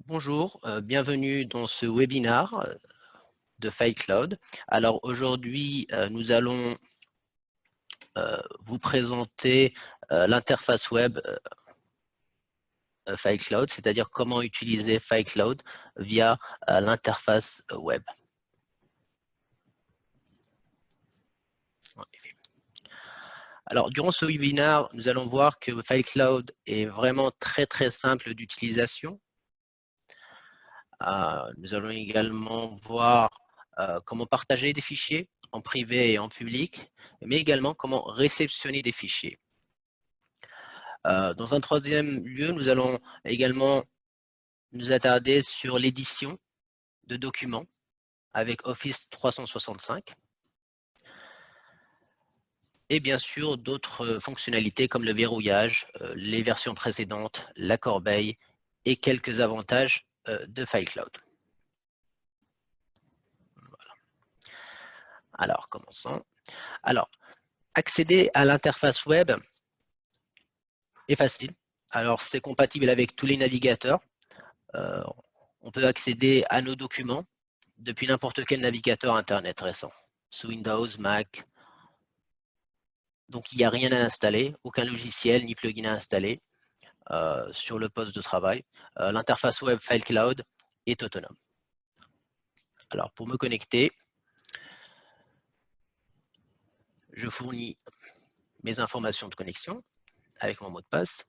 Bonjour, bienvenue dans ce webinaire de FileCloud. Alors aujourd'hui, nous allons vous présenter l'interface web FileCloud, c'est-à-dire comment utiliser FileCloud via l'interface web. Alors, durant ce webinaire, nous allons voir que FileCloud est vraiment très simple d'utilisation. Nous allons également voir comment partager des fichiers en privé et en public, mais également comment réceptionner des fichiers. Dans un troisième lieu, nous allons également nous attarder sur l'édition de documents avec Office 365 et bien sûr d'autres fonctionnalités comme le verrouillage, les versions précédentes, la corbeille et quelques avantages de FileCloud. Voilà. Alors, commençons. Alors, accéder à l'interface web est facile. Alors, c'est compatible avec tous les navigateurs. On peut accéder à nos documents depuis n'importe quel navigateur Internet récent, sous Windows, Mac. Donc, il n'y a rien à installer, aucun logiciel ni plugin à installer sur le poste de travail. L'interface web FileCloud est autonome. Alors, pour me connecter, je fournis mes informations de connexion avec mon mot de passe.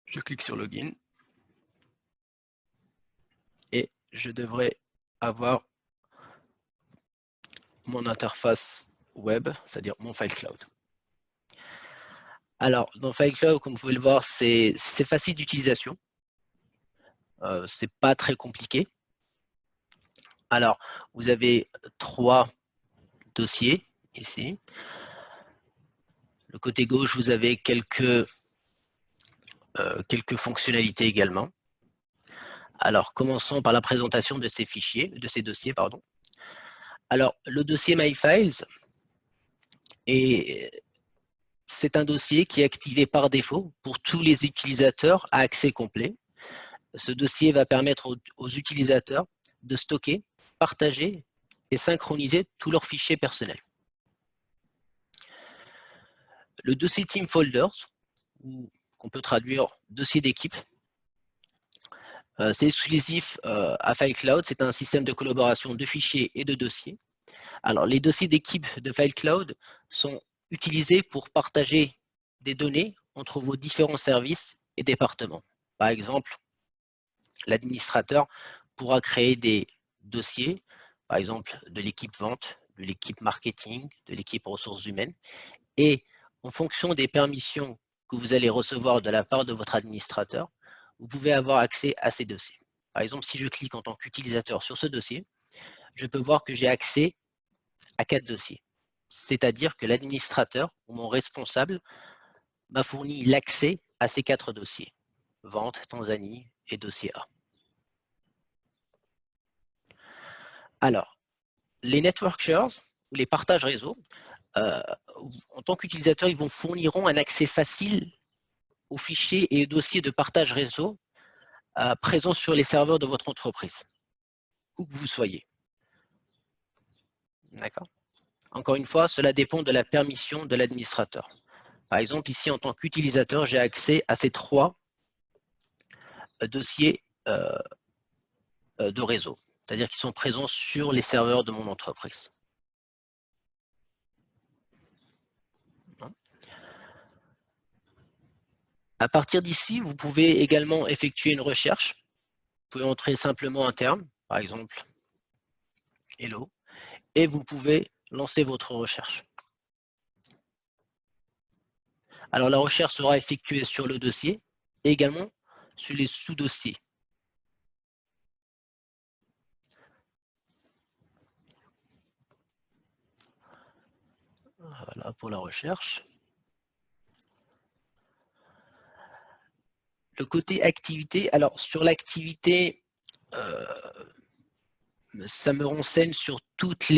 Je clique sur Login et je devrais avoir mon interface web, c'est-à-dire mon FileCloud. Alors, dans FileCloud, comme vous pouvez le voir, c'est facile d'utilisation. C'est pas très compliqué. Alors, vous avez 3 dossiers ici. Le côté gauche, vous avez quelques fonctionnalités également. Alors, commençons par la présentation de ces fichiers, de ces dossiers, pardon. Alors, le dossier MyFiles, c'est un dossier qui est activé par défaut pour tous les utilisateurs à accès complet. Ce dossier va permettre aux utilisateurs de stocker, partager et synchroniser tous leurs fichiers personnels. Le dossier Team Folders, qu'on peut traduire dossier d'équipe, c'est exclusif à FileCloud. C'est un système de collaboration de fichiers et de dossiers. Alors, les dossiers d'équipe de FileCloud sont utilisés pour partager des données entre vos différents services et départements. Par exemple, l'administrateur pourra créer des dossiers, par exemple de l'équipe vente, de l'équipe marketing, de l'équipe ressources humaines, et en fonction des permissions que vous allez recevoir de la part de votre administrateur, vous pouvez avoir accès à ces dossiers. Par exemple, si je clique en tant qu'utilisateur sur ce dossier, je peux voir que j'ai accès à 4 dossiers. C'est-à-dire que l'administrateur ou mon responsable m'a fourni l'accès à ces 4 dossiers. Vente, Tanzanie et dossier A. Alors, les network shares ou les partages réseau, en tant qu'utilisateur, ils fourniront un accès facile aux fichiers et aux dossiers de partage réseau présents sur les serveurs de votre entreprise, où que vous soyez. D'accord. Encore une fois, cela dépend de la permission de l'administrateur. Par exemple, ici, en tant qu'utilisateur, j'ai accès à ces 3 dossiers de réseau, c'est-à-dire qu'ils sont présents sur les serveurs de mon entreprise. À partir d'ici, vous pouvez également effectuer une recherche. Vous pouvez entrer simplement un terme, par exemple, hello, et vous pouvez lancer votre recherche. Alors, la recherche sera effectuée sur le dossier et également sur les sous-dossiers. Voilà pour la recherche. Le côté activité, alors sur l'activité, ça me renseigne sur toute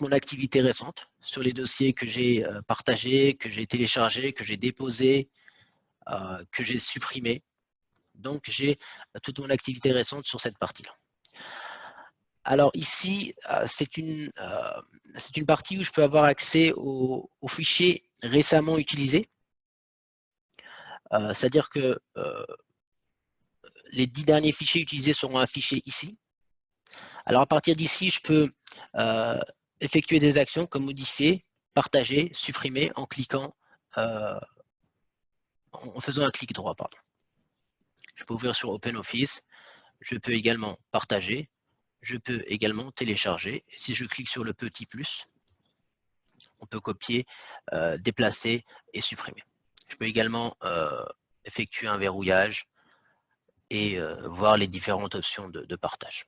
mon activité récente, sur les dossiers que j'ai partagés, que j'ai téléchargés, que j'ai déposés, que j'ai supprimé. Donc, j'ai toute mon activité récente sur cette partie-là. Alors ici, c'est une partie où je peux avoir accès aux fichiers récemment utilisés. C'est-à-dire que les 10 derniers fichiers utilisés seront affichés ici. Alors à partir d'ici, je peux effectuer des actions comme modifier, partager, supprimer en cliquant, en faisant un clic droit. Pardon. Je peux ouvrir sur OpenOffice. Je peux également partager. Je peux également télécharger. Si je clique sur le petit plus, on peut copier, déplacer et supprimer. Je peux également effectuer un verrouillage et voir les différentes options de partage.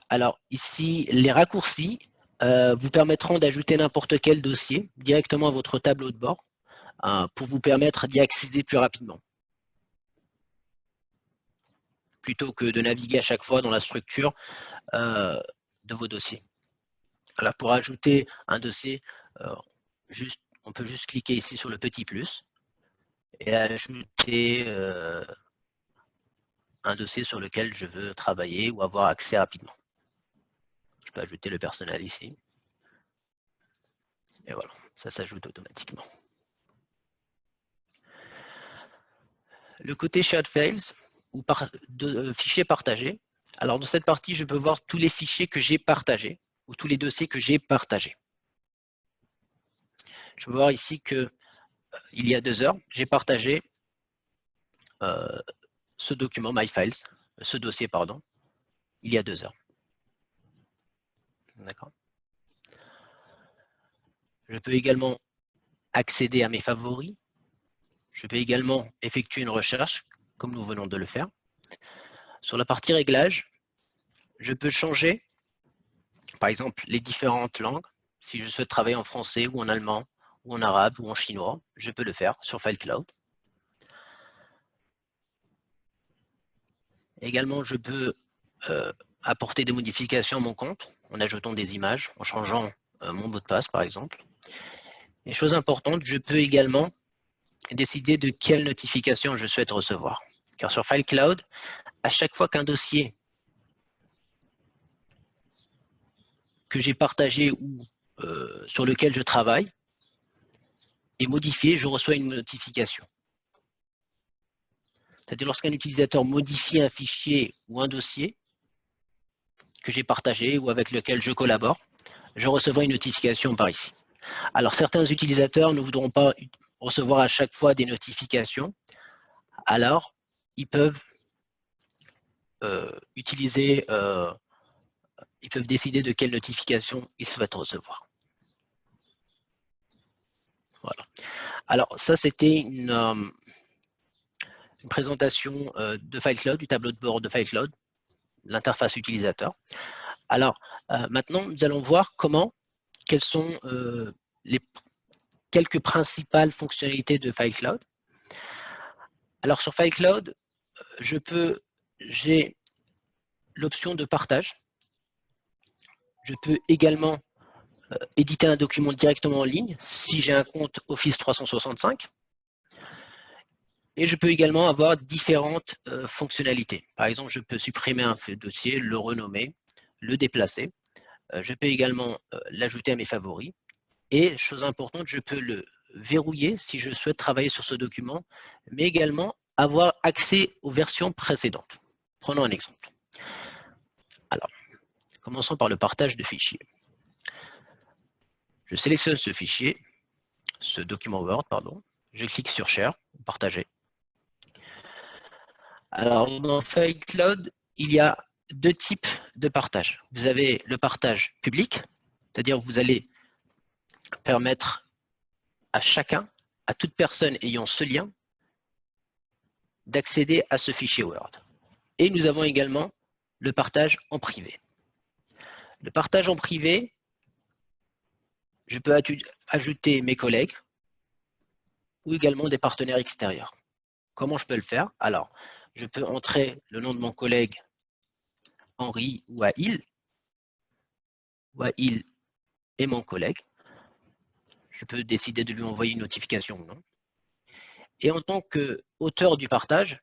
Alors ici, les raccourcis vous permettront d'ajouter n'importe quel dossier directement à votre tableau de bord pour vous permettre d'y accéder plus rapidement, plutôt que de naviguer à chaque fois dans la structure de vos dossiers. Alors, pour ajouter un dossier, on peut juste cliquer ici sur le petit plus et ajouter un dossier sur lequel je veux travailler ou avoir accès rapidement. Je peux ajouter le personnel ici. Et voilà, ça s'ajoute automatiquement. Le côté Shared Files, ou fichiers partagés. Alors, dans cette partie, je peux voir tous les fichiers que j'ai partagés, ou tous les dossiers que j'ai partagés. Je peux voir ici que il y a 2 heures, j'ai partagé ce document MyFiles, ce dossier, pardon, il y a 2 heures. D'accord. Je peux également accéder à mes favoris. Je peux également effectuer une recherche, comme nous venons de le faire. Sur la partie réglage, je peux changer, par exemple, les différentes langues. Si je souhaite travailler en français ou en allemand, ou en arabe, ou en chinois, je peux le faire sur FileCloud. Également, je peux apporter des modifications à mon compte, en ajoutant des images, en changeant mon mot de passe, par exemple. Et chose importante, je peux également décider de quelle notification je souhaite recevoir. Car sur FileCloud, à chaque fois qu'un dossier que j'ai partagé ou sur lequel je travaille est modifié, je reçois une notification. C'est-à-dire lorsqu'un utilisateur modifie un fichier ou un dossier que j'ai partagé ou avec lequel je collabore, je recevrai une notification par ici. Alors certains utilisateurs ne voudront pas recevoir à chaque fois des notifications, alors ils peuvent ils peuvent décider de quelle notification ils souhaitent recevoir. Voilà. Alors ça, c'était une présentation de FileCloud, du tableau de bord de FileCloud, l'interface utilisateur. Alors maintenant, nous allons voir quelles sont les quelques principales fonctionnalités de FileCloud. Alors sur FileCloud, j'ai l'option de partage. Je peux également éditer un document directement en ligne si j'ai un compte Office 365. Et je peux également avoir différentes fonctionnalités. Par exemple, je peux supprimer un dossier, le renommer, le déplacer. Je peux également l'ajouter à mes favoris. Et, chose importante, je peux le verrouiller si je souhaite travailler sur ce document, mais également avoir accès aux versions précédentes. Prenons un exemple. Alors, commençons par le partage de fichiers. Je sélectionne ce fichier, ce document Word, pardon. Je clique sur Share, partager. Alors, dans FileCloud, il y a 2 types de partage. Vous avez le partage public, c'est-à-dire vous allez permettre à chacun, à toute personne ayant ce lien, d'accéder à ce fichier Word. Et nous avons également le partage en privé. Le partage en privé, je peux ajouter mes collègues ou également des partenaires extérieurs. Comment je peux le faire? Alors, je peux entrer le nom de mon collègue Henri ou Aïl est mon collègue. Je peux décider de lui envoyer une notification ou non. Et en tant qu'auteur du partage,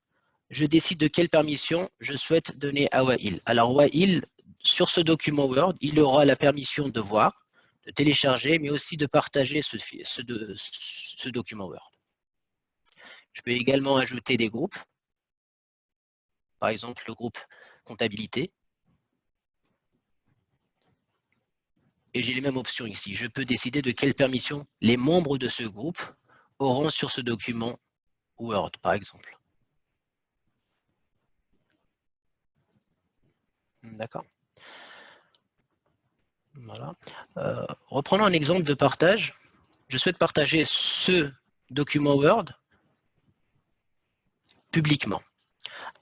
je décide de quelle permission je souhaite donner à Wael. Alors Wael, sur ce document Word, il aura la permission de voir, de télécharger, mais aussi de partager ce document Word. Je peux également ajouter des groupes, par exemple le groupe comptabilité. Et j'ai les mêmes options ici. Je peux décider de quelle permission les membres de ce groupe auront sur ce document Word, par exemple. D'accord. Voilà. Reprenons un exemple de partage. Je souhaite partager ce document Word publiquement.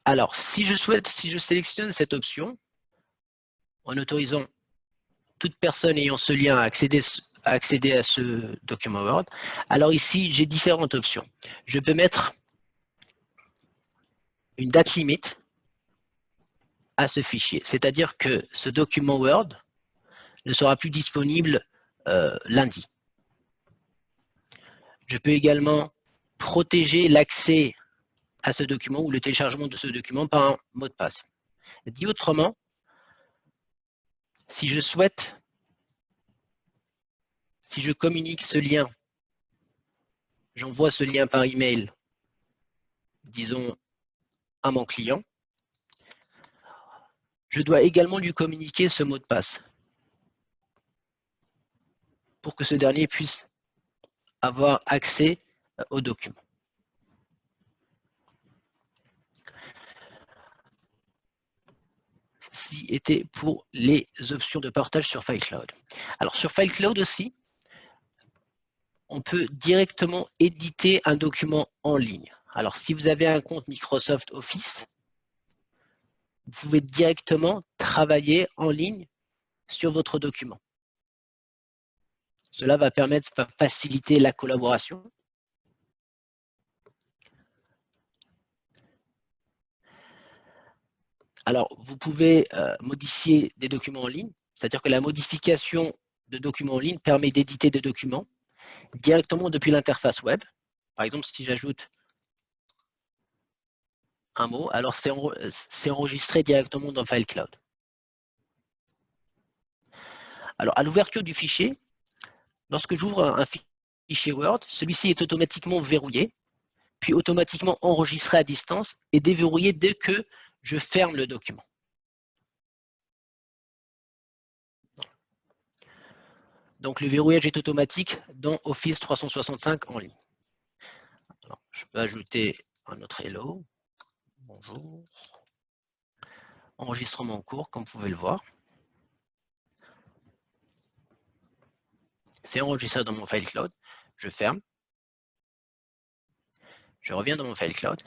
Alors, si je sélectionne cette option, en autorisant toute personne ayant ce lien à accéder à ce document Word, alors ici, j'ai différentes options. Je peux mettre une date limite à ce fichier, c'est-à-dire que ce document Word ne sera plus disponible lundi. Je peux également protéger l'accès à ce document ou le téléchargement de ce document par un mot de passe. Dit autrement, si je communique ce lien, j'envoie ce lien par email, disons, à mon client, je dois également lui communiquer ce mot de passe pour que ce dernier puisse avoir accès au document. Ceci était pour les options de partage sur FileCloud. Alors sur FileCloud aussi, on peut directement éditer un document en ligne. Alors si vous avez un compte Microsoft Office, vous pouvez directement travailler en ligne sur votre document. Cela va faciliter la collaboration. Alors, vous pouvez modifier des documents en ligne, c'est-à-dire que la modification de documents en ligne permet d'éditer des documents directement depuis l'interface web. Par exemple, si j'ajoute un mot, alors c'est enregistré directement dans FileCloud. Alors, à l'ouverture du fichier, lorsque j'ouvre un fichier Word, celui-ci est automatiquement verrouillé, puis automatiquement enregistré à distance et déverrouillé dès que je ferme le document. Donc, le verrouillage est automatique dans Office 365 en ligne. Alors, je peux ajouter un autre hello. Bonjour. Enregistrement en cours, comme vous pouvez le voir. C'est enregistré dans mon file cloud. Je ferme. Je reviens dans mon file cloud.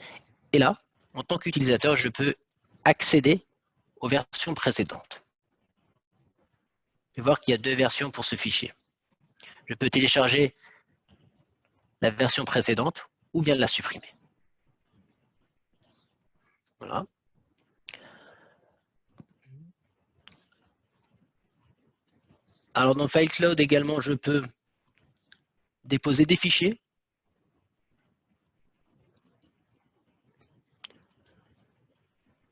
Et là, en tant qu'utilisateur, je peux accéder aux versions précédentes. Je vais voir qu'il y a deux versions pour ce fichier. Je peux télécharger la version précédente ou bien la supprimer. Voilà. Alors dans FileCloud également, je peux déposer des fichiers.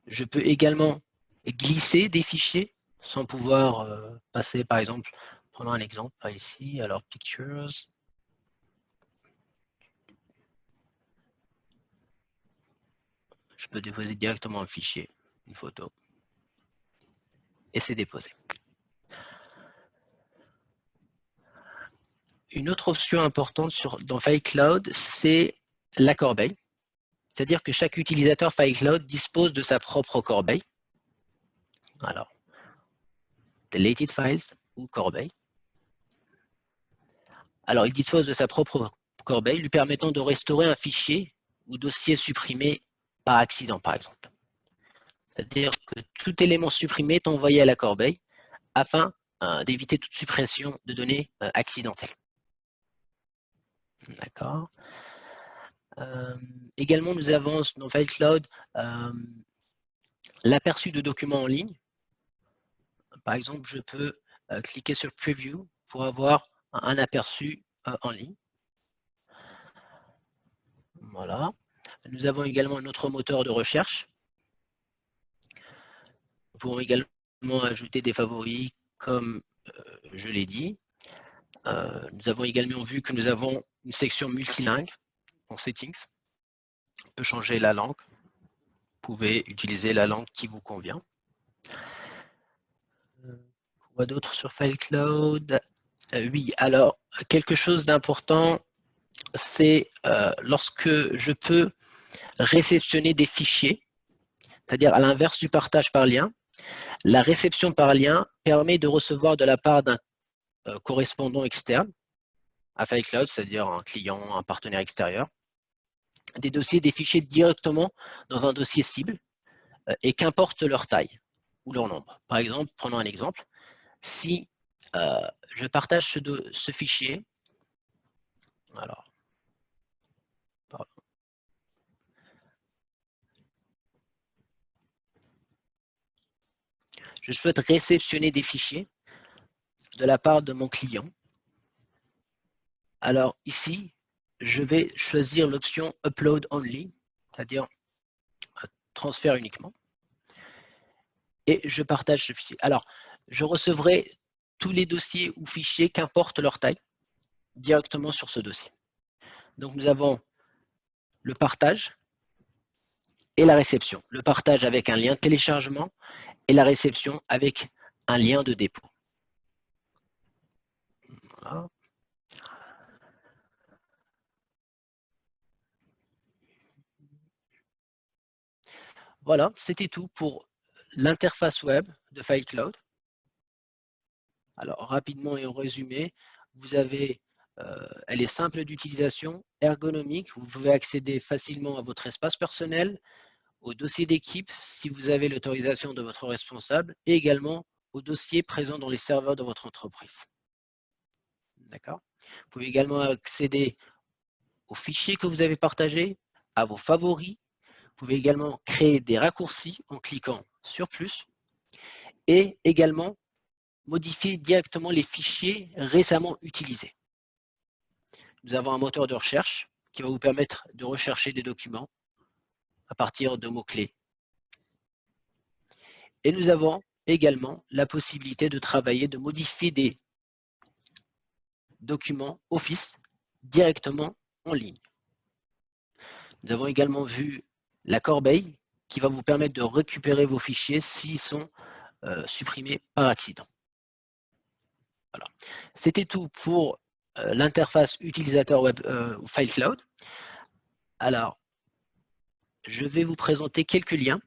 Je peux également glisser des fichiers sans pouvoir passer, par exemple, prenons un exemple par ici, alors Pictures. Je peux déposer directement un fichier, une photo, et c'est déposé. Une autre option importante dans FileCloud, c'est la corbeille. C'est-à-dire que chaque utilisateur FileCloud dispose de sa propre corbeille. Alors, Deleted Files ou corbeille. Alors, il dispose de sa propre corbeille, lui permettant de restaurer un fichier ou dossier supprimé par accident, par exemple. C'est-à-dire que tout élément supprimé est envoyé à la corbeille afin d'éviter toute suppression de données accidentelles. D'accord. Également, nous avons dans FileCloud l'aperçu de documents en ligne. Par exemple, je peux cliquer sur Preview pour avoir un aperçu en ligne. Voilà. Nous avons également notre moteur de recherche. Nous pouvons également ajouter des favoris, comme je l'ai dit. Nous avons également vu que nous avons une section multilingue en Settings. On peut changer la langue. Vous pouvez utiliser la langue qui vous convient. Quoi d'autre sur FileCloud? Oui, alors, quelque chose d'important, c'est lorsque je peux réceptionner des fichiers, c'est-à-dire à l'inverse du partage par lien, la réception par lien permet de recevoir de la part d'un correspondant externe à FileCloud, c'est-à-dire un client, un partenaire extérieur, des dossiers, des fichiers directement dans un dossier cible et qu'importe leur taille ou leur nombre. Par exemple, prenons un exemple. Si je partage ce fichier, alors, pardon. Je souhaite réceptionner des fichiers de la part de mon client. Alors ici, je vais choisir l'option Upload Only, c'est-à-dire transfert uniquement. Et je partage ce fichier. Alors, je recevrai tous les dossiers ou fichiers, qu'importe leur taille, directement sur ce dossier. Donc nous avons le partage et la réception. Le partage avec un lien de téléchargement et la réception avec un lien de dépôt. Voilà. Voilà, c'était tout pour l'interface web de FileCloud. Alors, rapidement et en résumé, vous avez, elle est simple d'utilisation, ergonomique, vous pouvez accéder facilement à votre espace personnel, au dossier d'équipe si vous avez l'autorisation de votre responsable et également aux dossiers présents dans les serveurs de votre entreprise. D'accord? Vous pouvez également accéder aux fichiers que vous avez partagés, à vos favoris. Vous pouvez également créer des raccourcis en cliquant sur plus et également modifier directement les fichiers récemment utilisés. Nous avons un moteur de recherche qui va vous permettre de rechercher des documents à partir de mots-clés. Et nous avons également la possibilité de travailler, de modifier des documents Office directement en ligne. Nous avons également vu la corbeille qui va vous permettre de récupérer vos fichiers s'ils sont supprimés par accident. Voilà. C'était tout pour l'interface utilisateur web FileCloud. Alors, je vais vous présenter quelques liens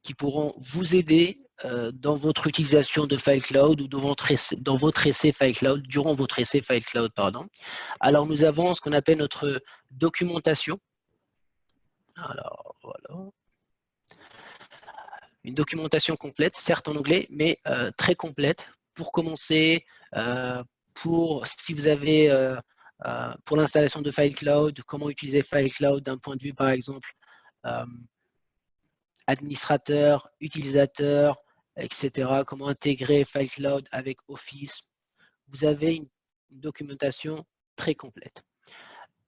qui pourront vous aider dans votre utilisation de FileCloud ou dans votre essai FileCloud, durant votre essai FileCloud, pardon. Alors, nous avons ce qu'on appelle notre documentation. Alors, voilà. Une documentation complète, certes en anglais, mais très complète pour commencer, pour si vous avez pour l'installation de FileCloud, comment utiliser FileCloud d'un point de vue, par exemple, administrateur, utilisateur, etc. Comment intégrer FileCloud avec Office. Vous avez une documentation très complète.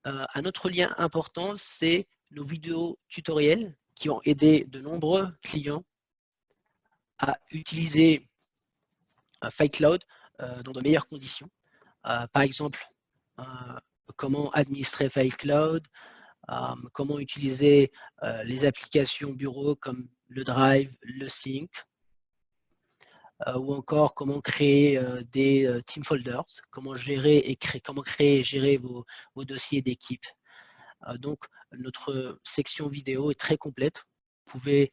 Un autre lien important, c'est nos vidéos tutoriels qui ont aidé de nombreux clients à utiliser FileCloud dans de meilleures conditions. Par exemple, comment administrer FileCloud, comment utiliser les applications bureau comme le Drive, le Sync, ou encore comment créer des team folders, comment gérer et gérer vos dossiers d'équipe. Donc, notre section vidéo est très complète. Vous pouvez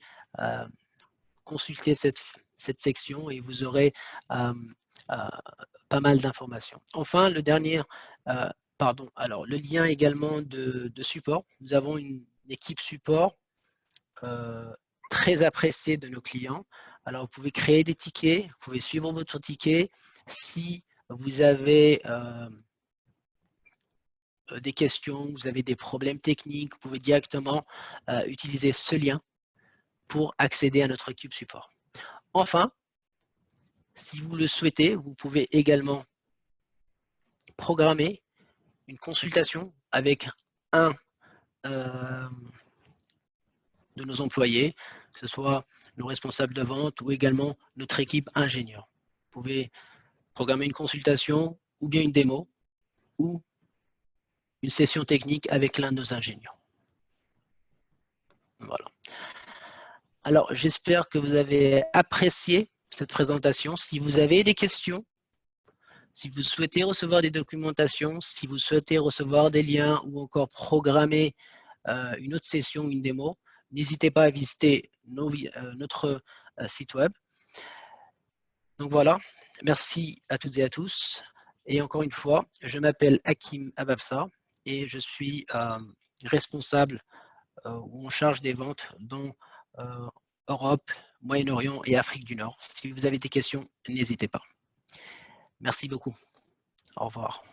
consulter cette section et vous aurez pas mal d'informations. Enfin, le dernier, alors le lien également de support. Nous avons une équipe support très appréciée de nos clients. Alors, vous pouvez créer des tickets, vous pouvez suivre votre ticket. Si vous avez des questions, vous avez des problèmes techniques, vous pouvez directement utiliser ce lien pour accéder à notre équipe support. Enfin, si vous le souhaitez, vous pouvez également programmer une consultation avec un de nos employés, que ce soit nos responsables de vente ou également notre équipe ingénieur. Vous pouvez programmer une consultation ou bien une démo ou une session technique avec l'un de nos ingénieurs. Voilà. Alors, j'espère que vous avez apprécié cette présentation. Si vous avez des questions, si vous souhaitez recevoir des documentations, si vous souhaitez recevoir des liens ou encore programmer une autre session, une démo, n'hésitez pas à visiter notre site web. Donc voilà, merci à toutes et à tous. Et encore une fois, je m'appelle Hakim Ababsa et je suis responsable ou en charge des ventes dans Europe, Moyen-Orient et Afrique du Nord. Si vous avez des questions, n'hésitez pas. Merci beaucoup. Au revoir.